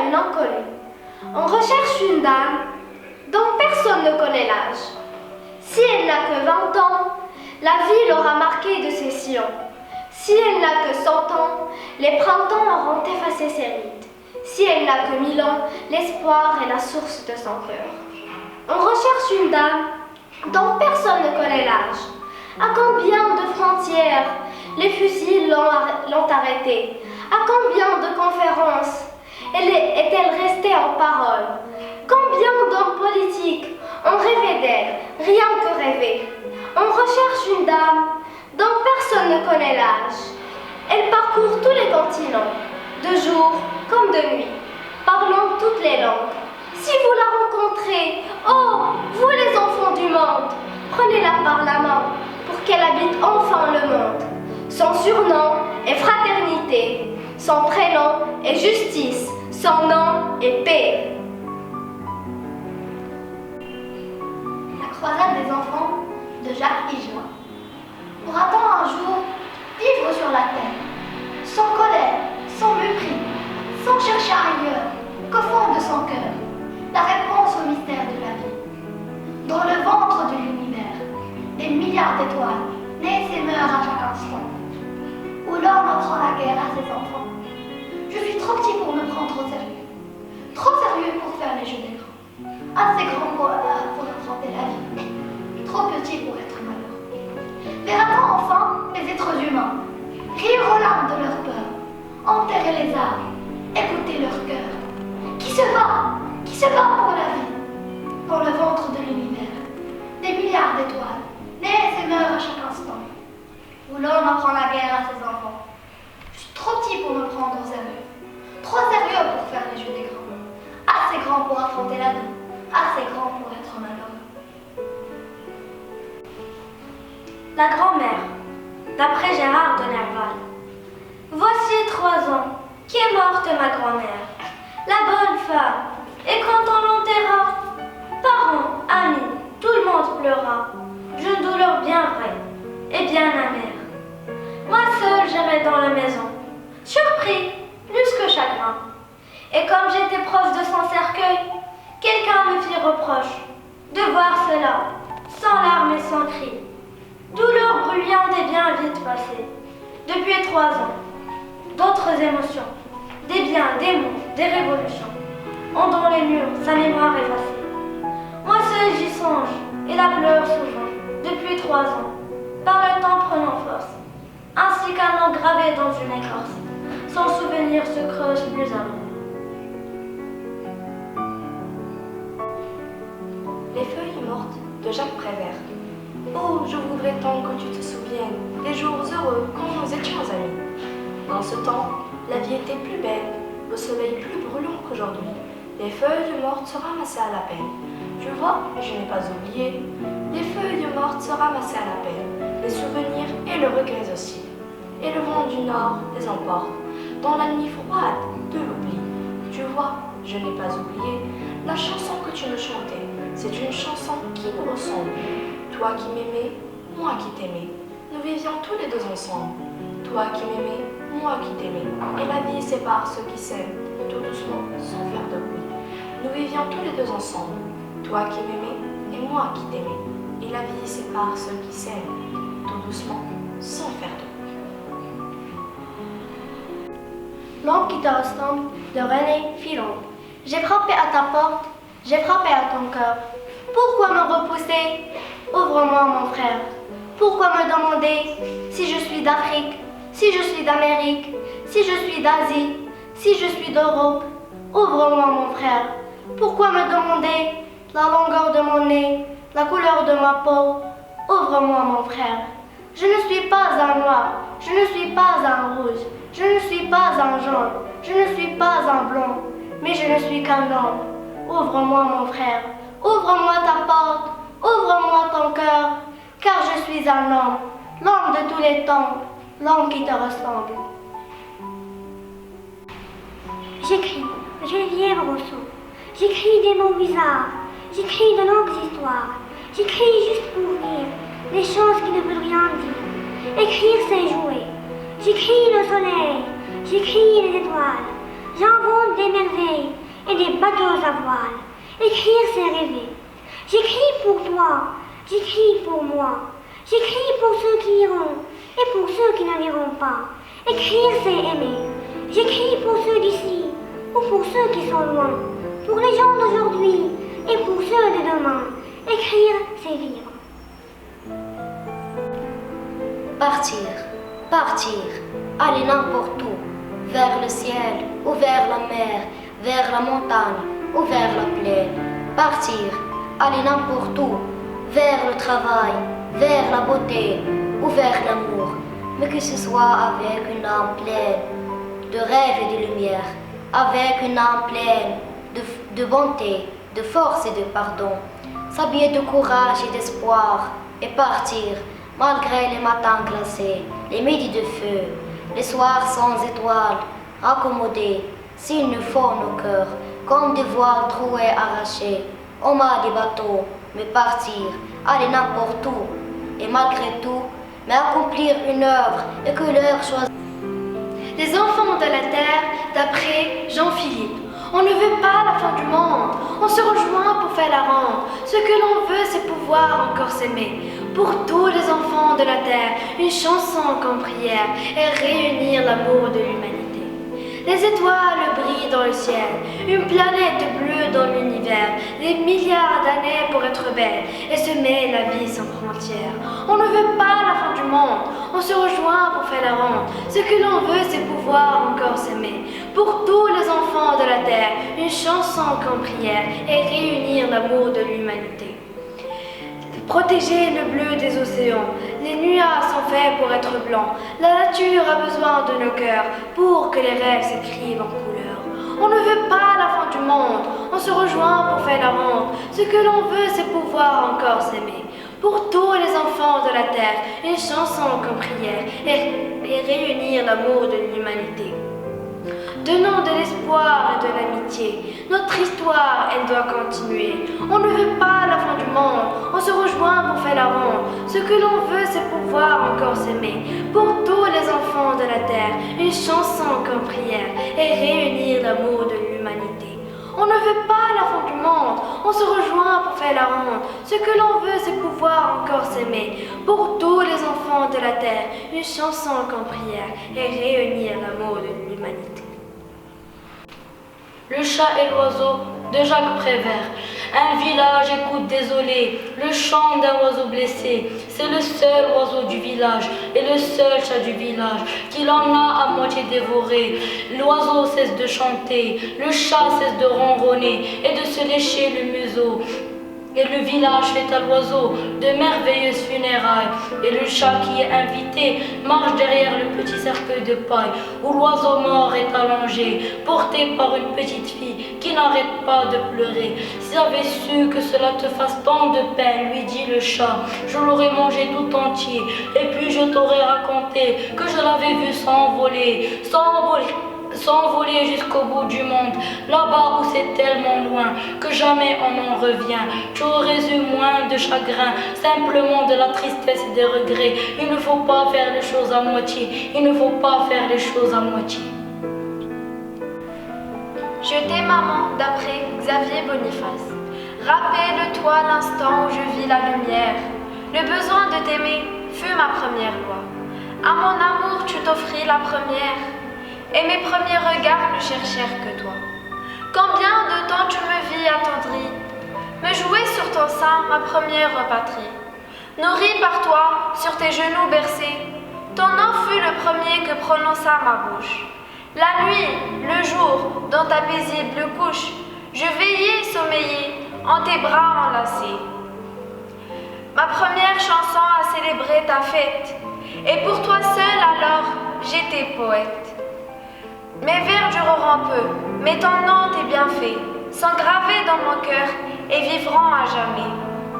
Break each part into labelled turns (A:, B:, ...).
A: une inconnue. On recherche une dame dont personne ne connaît l'âge. Si elle n'a que 20 ans, la vie l'aura marquée de ses sillons. Si elle n'a que 100 ans, les printemps auront effacé ses rides. Si elle n'a que 1000 ans, l'espoir est la source de son cœur. On recherche une dame dont personne ne connaît l'âge. À combien de frontières les fusils l'ont arrêtée? À combien de conférences est-elle restée en parole? Combien d'hommes politiques ont rêvé d'elle, rien que rêvé? On recherche une dame dont personne ne connaît l'âge. Elle parcourt tous les continents, de jour comme de nuit, parlant toutes les langues. Si vous la rencontrez, oh, vous les enfants du monde, prenez-la par la main pour qu'elle habite enfin le monde. Son surnom est fraternité, son prénom est justice, son nom est paix.
B: La croisade des enfants de Jacques Higelin. Pourra-t-on un jour vivre sur la terre, sans colère, sans mépris, sans chercher ailleurs qu'au fond de son cœur, la réponse au mystère de la vie? Dans le ventre de l'univers, des milliards d'étoiles naissent et meurent à chaque instant, où l'homme apprend la guerre à ses enfants. Je suis trop petit pour me prendre au sérieux, trop sérieux pour faire les jeux des grands, assez grand pour affronter la vie, trop petit pour être malheureux. Verra-t-on enfin les êtres humains rire aux larmes de leur peur, enterrer les âmes, écouter leur cœur, qui se bat pour la vie, dans le ventre de l'univers, des milliards d'étoiles naissent et meurent à chaque instant, où l'homme apprend la guerre à ses enfants. Je suis trop petit pour me prendre au sérieux, trop sérieux pour faire les jeux des grands, assez grand pour affronter la vie, assez grand pour être malheureux.
C: La grand-mère, d'après Gérard de Nerval. Voici 3 ans qu'est morte ma grand-mère, la bonne femme, et quand on l'enterra, parents, amis, tout le monde pleura, d'une douleur bien vraie et bien amère. Moi seule j'errais dans la maison, surpris, plus que chagrin. Et comme j'étais proche de son cercueil, quelqu'un me fit reproche de voir cela, sans larmes et sans cris. Douleur bruyante et bien vite passée, depuis 3 ans. D'autres émotions, des biens, des mots, des révolutions, ont dans les murs sa mémoire effacée. Moi seul j'y songe et la pleure souvent, depuis 3 ans, par le temps prenant force, ainsi qu'un nom gravé dans une écorce, son souvenir se creuse plus avant.
D: Les feuilles mortes de Jacques Prévert. Oh, je voudrais tant que tu te souviennes des jours heureux quand nous étions amis. Dans ce temps, la vie était plus belle, le soleil plus brûlant qu'aujourd'hui. Les feuilles mortes se ramassaient à la peine. Tu vois, je n'ai pas oublié. Les feuilles mortes se ramassaient à la peine, les souvenirs et le regret aussi. Et le vent du nord les emporte, dans la nuit froide de l'oubli. Tu vois, je n'ai pas oublié la chanson que tu me chantais. C'est une chanson qui nous ressemble. Toi qui m'aimais, moi qui t'aimais. Nous vivions tous les deux ensemble. Toi qui m'aimais, moi qui t'aimais. Et la vie sépare ceux qui s'aiment, tout doucement, sans faire de bruit. Nous vivions tous les deux ensemble. Toi qui m'aimais et moi qui t'aimais. Et la vie sépare ceux qui s'aiment, tout doucement, sans faire de bruit.
A: L'homme qui te ressemble de René Filon. J'ai frappé à ta porte, j'ai frappé à ton cœur. Pourquoi me repousser? Ouvre-moi mon frère. Pourquoi me demander si je suis d'Afrique, si je suis d'Amérique, si je suis d'Asie, si je suis d'Europe? Ouvre-moi mon frère. Pourquoi me demander la longueur de mon nez, la couleur de ma peau? Ouvre-moi mon frère. Je ne suis pas un noir, je ne suis pas un rouge, je ne suis pas un jaune, je ne suis pas un blond, mais je ne suis qu'un homme. Ouvre-moi mon frère, ouvre-moi ta porte, ouvre-moi ton cœur, car je suis un homme, l'homme de tous les temps, l'homme qui te ressemble.
E: J'écris Geneviève Rousseau. J'écris des mots bizarres, j'écris de longues histoires, j'écris juste pour rire, des choses qui ne veulent rien dire. Écrire c'est jouer. J'écris le soleil, j'écris les étoiles, J'invente des merveilles et des bateaux à voile. Écrire, c'est rêver. J'écris pour toi, j'écris pour moi. J'écris pour ceux qui iront et pour ceux qui ne l'iront pas. Écrire, c'est aimer. J'écris pour ceux d'ici ou pour ceux qui sont loin. Pour les gens d'aujourd'hui et pour ceux de demain. Écrire, c'est vivre.
C: Partir, partir, aller n'importe où, vers le ciel ou vers la mer, vers la montagne ou vers la plaine. Partir, aller n'importe où, vers le travail, vers la beauté ou vers l'amour, mais que ce soit avec une âme pleine de rêve et de lumière, avec une âme pleine de bonté, de force et de pardon, s'habiller de courage et d'espoir et partir malgré les matins glacés, les midis de feu, les soirs sans étoiles, raccommodés, s'il nous faut nos cœurs, comme des voiles troués arrachés, au mât des bateaux, mais partir, aller n'importe où, et malgré tout, mais accomplir une œuvre et que l'heure choisit.
A: Les enfants de la terre, d'après Jean-Philippe. On ne veut pas la fin du monde, on se rejoint pour faire la ronde. Ce que l'on veut, c'est pouvoir encore s'aimer. Pour tous les enfants de la terre, une chanson comme prière et réunir l'amour de l'humanité. Les étoiles brillent dans le ciel, une planète bleue dans l'univers, des milliards d'années pour être belle et semer la vie sans frontières. On ne veut pas la fin du monde, on se rejoint pour faire la ronde. Ce que l'on veut, c'est pouvoir encore s'aimer. Pour tous les enfants de la terre, une chanson comme prière et réunir l'amour de l'humanité. Protéger le bleu des océans, les nuages sont faits pour être blancs. La nature a besoin de nos cœurs pour que les rêves s'écrivent en couleurs. On ne veut pas la fin du monde, on se rejoint pour faire la ronde. Ce que l'on veut, c'est pouvoir encore s'aimer. Pour tous les enfants de la terre, une chanson comme prière et réunir l'amour de l'humanité. Donnons de l'espoir et de l'amitié. Notre histoire, elle doit continuer. On ne veut pas la fin du monde. On se rejoint pour faire la ronde. Ce que l'on veut, c'est pouvoir encore s'aimer. Pour tous les enfants de la terre, une chanson comme prière et réunir l'amour de l'humanité. On ne veut pas la fin du monde. On se rejoint pour faire la ronde. Ce que l'on veut, c'est pouvoir encore s'aimer. Pour tous les enfants de la terre, une chanson comme prière et réunir l'amour de l'humanité.
F: Le chat et l'oiseau de Jacques Prévert. Un village écoute désolé le chant d'un oiseau blessé. C'est le seul oiseau du village et le seul chat du village qu'il en a à moitié dévoré. L'oiseau cesse de chanter, le chat cesse de ronronner et de se lécher le museau. Et le village fait à l'oiseau de merveilleuses funérailles. Et le chat qui est invité marche derrière le petit cercueil de paille où l'oiseau mort est allongé, porté par une petite fille qui n'arrête pas de pleurer. Si j'avais su que cela te fasse tant de peine, lui dit le chat, je l'aurais mangé tout entier. Et puis je t'aurais raconté que je l'avais vu s'envoler jusqu'au bout du monde, là-bas où c'est tellement loin que jamais on en revient. Tu aurais eu moins de chagrin, simplement de la tristesse et des regrets. Il ne faut pas faire les choses à moitié, il ne faut pas faire les choses à moitié.
A: Je t'ai maman, d'après Xavier Boniface. Rappelle-toi l'instant où je vis la lumière. Le besoin de t'aimer fut ma première loi. À mon amour tu t'offris la première. Et mes premiers regards ne cherchèrent que toi. Combien de temps tu me vis attendrie, me jouer sur ton sein ma première patrie. Nourrie par toi, sur tes genoux bercés, ton nom fut le premier que prononça ma bouche. La nuit, le jour, dans ta paisible couche, je veillais sommeiller en tes bras enlacés. Ma première chanson a célébré ta fête, et pour toi seul alors j'étais poète. Mes vers dureront peu, mais ton nom tes bienfaits sont gravés dans mon cœur et vivront à jamais.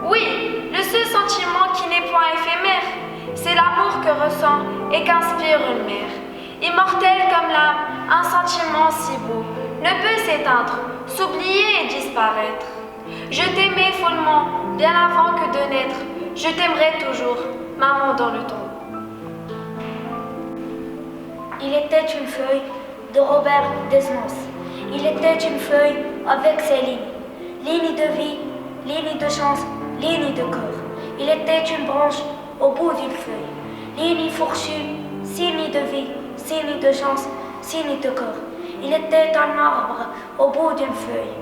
A: Oui, le seul sentiment qui n'est point éphémère, c'est l'amour que ressent et qu'inspire une mère. Immortel comme l'âme, un sentiment si beau ne peut s'éteindre, s'oublier et disparaître. Je t'aimais follement, bien avant que de naître. Je t'aimerai toujours, maman dans le tombeau.
E: Il était une feuille de Robert Desnos.
C: Il était une feuille avec ses lignes. Lignes de vie, lignes de chance, lignes de corps. Il était une branche au bout d'une feuille. Ligne fourchue, signe de vie, signe de chance, signe de corps. Il était un arbre au bout d'une feuille.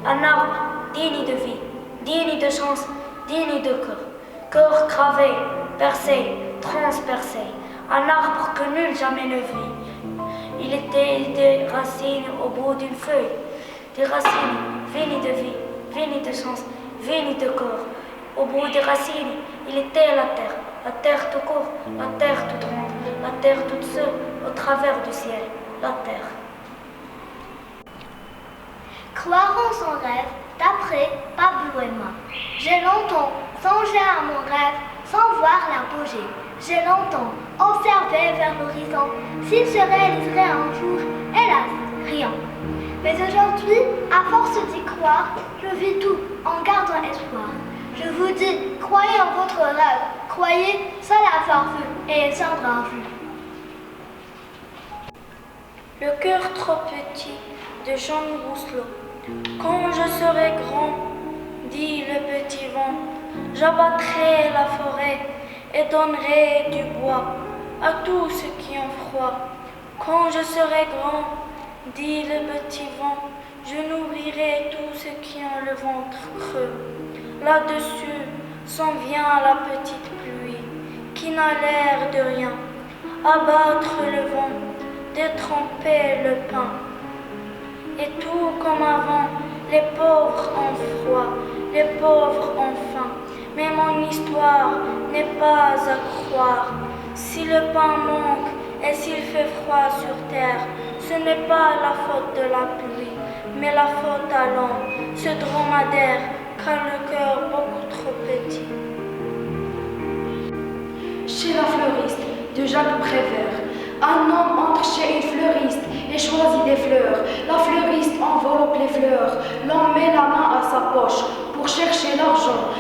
C: Un arbre digne de vie, digne de chance, digne de corps. Corps gravé, percé, transpercé. Un arbre que nul jamais ne vit. Il était des racines au bout d'une feuille. Des racines, vignes de vie, vignes de chance, vignes de corps. Au bout des racines, il était la terre tout court, la terre toute ronde, la terre toute seule, au travers du ciel, la terre.
B: Croire en son rêve, d'après Pablo Emma. J'ai longtemps songé à mon rêve, sans voir l'apogée. J'ai longtemps observé vers l'horizon, s'il se réaliserait un jour, hélas, rien. Mais aujourd'hui, à force d'y croire, je vis tout en gardant espoir. Je vous dis, croyez en votre rêve, croyez sans l'avoir vu, et il tiendra vu.
C: Le cœur trop petit de Jean Rousselot. Quand je serai grand, dit le petit vent, j'abattrai la forêt et donnerai du bois à tous ceux qui ont froid. Quand je serai grand, dit le petit vent, je nourrirai tous ceux qui ont le ventre creux. Là-dessus s'en vient la petite pluie, qui n'a l'air de rien, abattre le vent, détremper le pain. Et tout comme avant, les pauvres ont froid, les pauvres ont faim. Mais mon histoire n'est pas à croire. Si le pain manque et s'il fait froid sur terre, ce n'est pas la faute de la pluie, mais la faute à l'homme, ce dromadaire, car le cœur beaucoup trop petit.
D: Chez la fleuriste de Jacques Prévert, un homme entre chez une fleuriste et choisit des fleurs. La fleuriste enveloppe les fleurs, l'homme met la main à sa poche pour chercher l'argent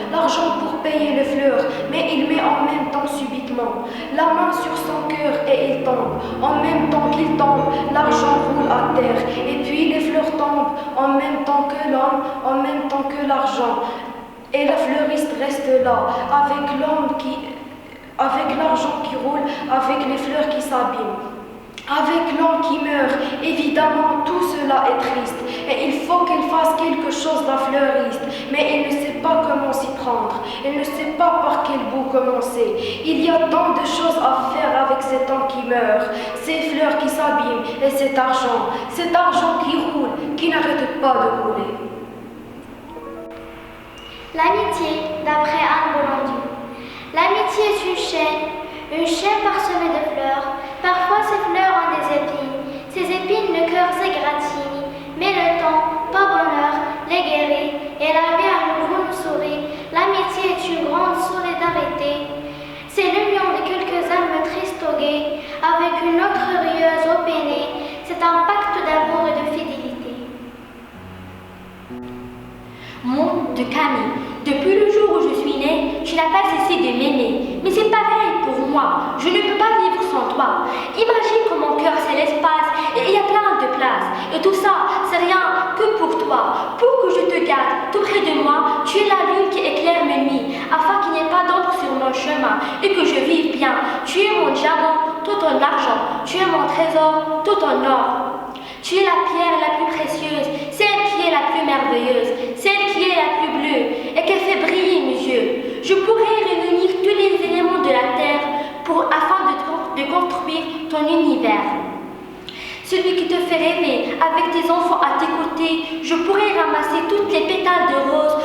D: pour payer les fleurs, mais il met en même temps subitement la main sur son cœur et il tombe. En même temps qu'il tombe, l'argent roule à terre, et puis les fleurs tombent en même temps que l'homme, en même temps que l'argent. Et la fleuriste reste là, avec l'argent qui roule, avec les fleurs qui s'abîment, avec l'homme qui meurt. Évidemment, tout cela est triste et il faut qu'elle fasse quelque chose, la fleuriste, mais elle ne sait pas comment s'y prendre, elle ne sait pas par quel bout commencer. Il y a tant de choses à faire avec cet homme qui meurt, ces fleurs qui s'abîment et cet argent qui roule, qui n'arrête pas de rouler.
B: L'amitié, d'après Anne Bollandier. L'amitié est une chaîne parsemée de fleurs. Parfois ces fleurs ont des épines. Ces épines, le cœur s'égratigne. Mais le temps, par bonheur, les guérit. Et la vie à nouveau nous sourit. L'amitié est une grande solidarité. C'est l'union de quelques âmes tristes au gai, avec une autre rieuse au peiné. C'est un pacte d'amour et de fidélité.
E: Mon de Camille. Depuis le jour où je suis née, tu n'as pas cessé de m'aimer. Mais c'est pareil pour moi, je ne peux pas vivre sans toi. Imagine que mon cœur c'est l'espace et il y a plein de place. Et tout ça, c'est rien que pour toi. Pour que je te garde tout près de moi, tu es la lune qui éclaire mes nuits, afin qu'il n'y ait pas d'ombre sur mon chemin et que je vive bien. Tu es mon diamant, tout en argent. Tu es mon trésor, tout en or. Tu es la pierre la plus précieuse, celle qui est la plus merveilleuse, celle qui est la plus bleue et qui fait briller mes yeux. Je pourrais réunir tous les éléments de la terre afin de construire ton univers. Celui qui te fait rêver avec tes enfants à tes côtés, je pourrais ramasser toutes les pétales de rose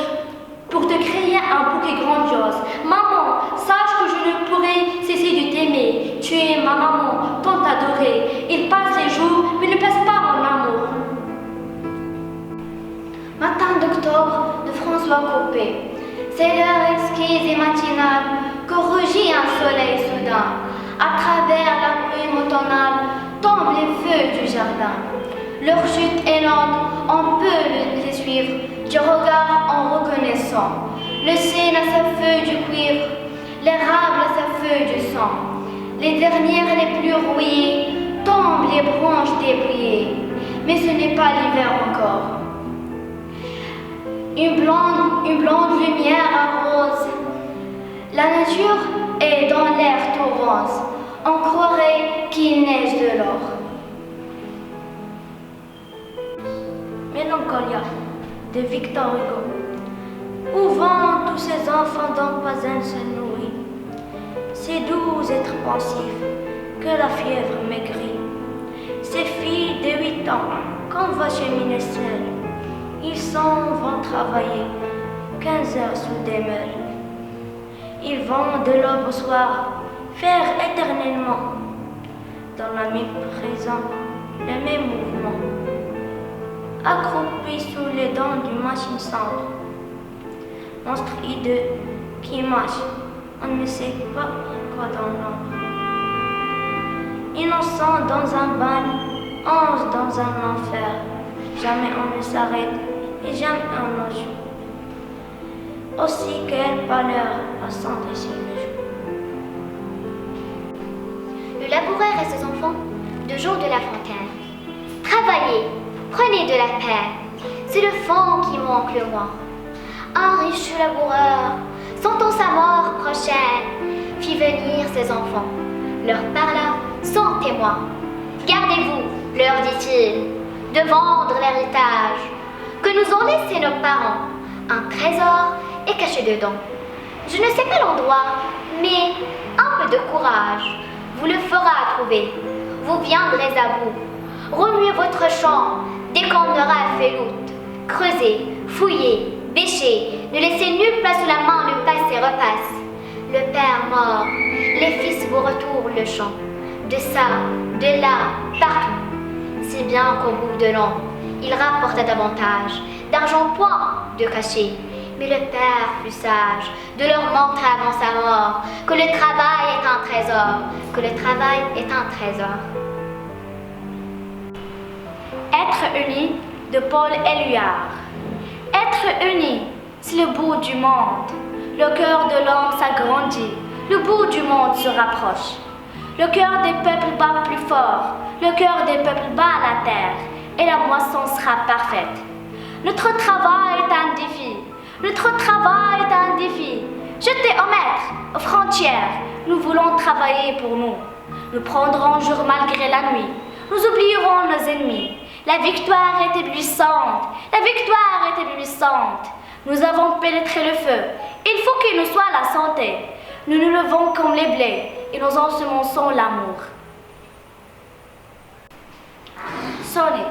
E: pour te créer un bouquet grandiose. Maman, sache que je ne pourrai cesser de t'aimer. Tu es ma maman, tant adorée. Il passe les jours, mais ne passe pas mon amour.
A: Matin d'octobre de François Coppée. C'est l'heure exquise et matinale que rougit un soleil soudain. À travers la brume automnale tombent les feuilles du jardin. Leur chute est lente, on peut les suivre du regard en reconnaissant. Le cygne à sa feuille du cuivre, l'érable à sa feuille du sang. Les dernières les plus rouillées tombent les branches dépouillées.
B: mais ce n'est pas l'hiver encore. Une blonde lumière arrose. La nature est dans l'air tout rose. On croirait qu'il neige de l'or.
C: Mélancolia de Victor Hugo. Où vont tous ces enfants dont pas un se nourrit? Ces doux êtres pensifs que la fièvre maigrit. Ces filles de 8 ans qu'on va cheminer seules. Ils s'en vont travailler 15 heures sous des meules. Ils vont de l'aube au soir faire éternellement dans la même prison le même mouvement. Accroupis sous les dents d'une machine cendre. Monstre hideux qui marche, on ne sait pas quoi dans l'ombre. Innocent dans un bagne, ange dans un enfer. Jamais on ne s'arrête et jamais on ne joue. Aussi quelle pâleur à sentir sur le jour.
G: Le laboureur et ses enfants, de jour de la fontaine. Travaillez, prenez de la peine, c'est le fond qui manque le moins. Un riche laboureur, sentant sa mort prochaine, fit venir ses enfants, leur parla sans témoin. Gardez-vous, leur dit-il, de vendre l'héritage que nous ont laissé nos parents. Un trésor est caché dedans. Je ne sais pas l'endroit, mais un peu de courage vous le fera trouver. Vous viendrez à bout. Remuez votre champ dès qu'on aura fait l'out. Creusez, fouillez, bêchez. Ne laissez nulle place sous la main le passe et repasse. Le père mort, les fils vous retournent le champ. De ça, de là, partout. Si bien qu'au bout de l'an, il rapporta davantage d'argent point de cacher. Mais le père fut sage de leur montrer avant sa mort que le travail est un trésor, que le travail est un trésor.
C: Être unis de Paul Éluard. Être unis, c'est le bout du monde. Le cœur de l'homme s'agrandit, le bout du monde se rapproche. Le cœur des peuples bat plus fort, le cœur des peuples bat la terre, et la moisson sera parfaite. Notre travail est un défi, notre travail est un défi. Jetez au maître, aux frontières, nous voulons travailler pour nous. Nous prendrons jour malgré la nuit, nous oublierons nos ennemis. La victoire est éblouissante, la victoire est éblouissante. Nous avons pénétré le feu, il faut qu'il nous soit la santé. Nous nous levons comme les blés et nous ensemençons l'amour. Sonnet.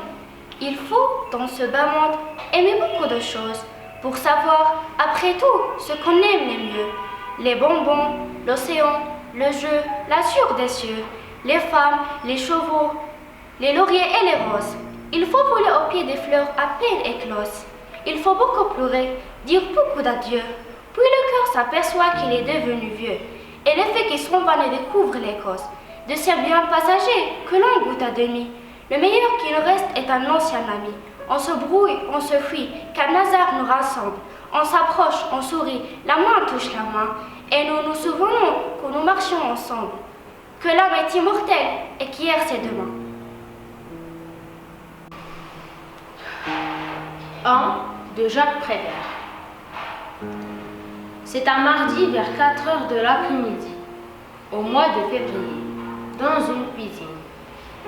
C: Il faut, dans ce bas monde, aimer beaucoup de choses pour savoir, après tout, ce qu'on aime le mieux. Les bonbons, l'océan, le jeu, l'azur des cieux, les femmes, les chevaux, les lauriers et les roses. Il faut voler au pied des fleurs à peine écloses. Il faut beaucoup pleurer, dire beaucoup d'adieu. Puis le cœur s'aperçoit qu'il est devenu vieux. Et l'effet qui s'en va ne découvre les causes de ces biens passagers que l'on goûte à demi. Le meilleur qui nous reste est un ancien ami. On se brouille, on se fuit, qu'un hasard nous rassemble. On s'approche, on sourit, la main touche la main. Et nous nous souvenons que nous marchions ensemble. Que l'homme est immortel et qu'hier c'est demain.
H: De Jacques Prévert. C'est un mardi vers 4 heures de l'après-midi, au mois de février, dans une cuisine.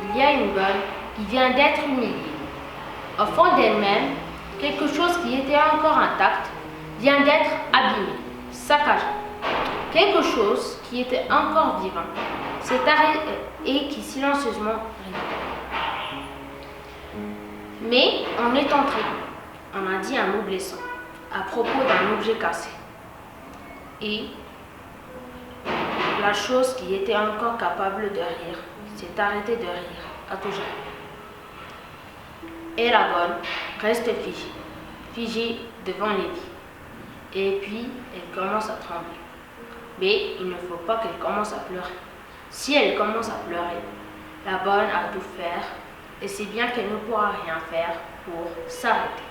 H: Il y a une bonne qui vient d'être humiliée. Au fond d'elle-même, quelque chose qui était encore intact vient d'être abîmé, saccagé. Quelque chose qui était encore vivant s'est arrêté et qui silencieusement rigole. Mais on est entré. On a dit un mot blessant à propos d'un objet cassé. Et la chose qui était encore capable de rire s'est arrêtée de rire à tout jamais. Et la bonne reste figée devant Lady. Et puis elle commence à trembler. Mais il ne faut pas qu'elle commence à pleurer. Si elle commence à pleurer, la bonne a tout faire et c'est bien qu'elle ne pourra rien faire pour s'arrêter.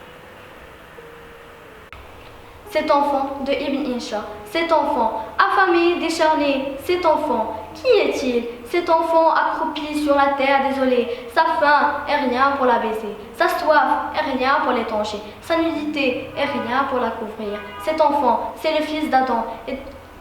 B: Cet enfant de Ibn Isha, cet enfant affamé, décharné, cet enfant qui est-il? Cet enfant accroupi sur la terre désolée, sa faim est rien pour la baiser, sa soif est rien pour l'étancher, sa nudité est rien pour la couvrir. Cet enfant, c'est le fils d'Adam et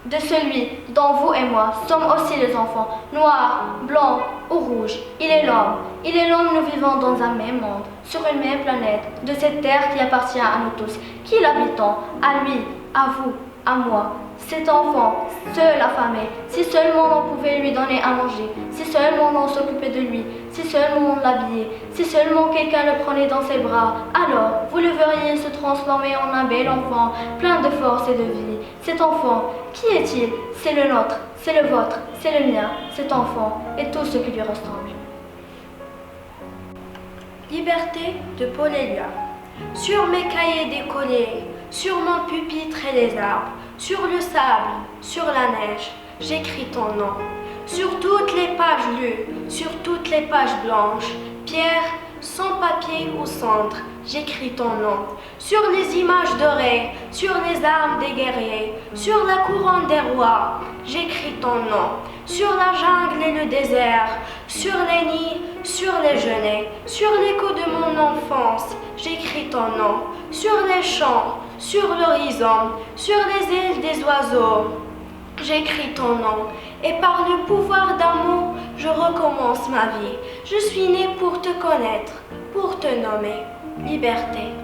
B: de celui dont vous et moi sommes aussi les enfants, noirs, blancs ou rouges. Il est l'homme, nous vivons dans un même monde, sur une même planète, de cette terre qui appartient à nous tous, qui l'habitons, à lui, à vous, à moi. Cet enfant, seul affamé, si seulement on pouvait lui donner à manger, si seulement on s'occupait de lui, si seulement on l'habillait, si seulement quelqu'un le prenait dans ses bras, alors vous le verriez se transformer en un bel enfant, plein de force et de vie. Cet enfant, qui est-il? C'est le nôtre, c'est le vôtre, c'est le mien, cet enfant et tout ce qui lui ressemble.
C: Liberté de Paul Eluard. Sur mes cahiers décollés, sur mon pupitre et les arbres, sur le sable, sur la neige, j'écris ton nom. Sur toutes les pages lues, sur toutes les pages blanches, pierre, sans papier ou cendre, j'écris ton nom. Sur les images dorées, sur les armes des guerriers, sur la couronne des rois, j'écris ton nom. Sur la jungle et le désert, sur les nids, sur les genêts, sur l'écho de mon enfance, j'écris ton nom. Sur les champs, sur l'horizon, sur les ailes des oiseaux, j'écris ton nom. Et par le pouvoir d'un mot, je recommence ma vie. Je suis née pour te connaître, pour te nommer. Liberté.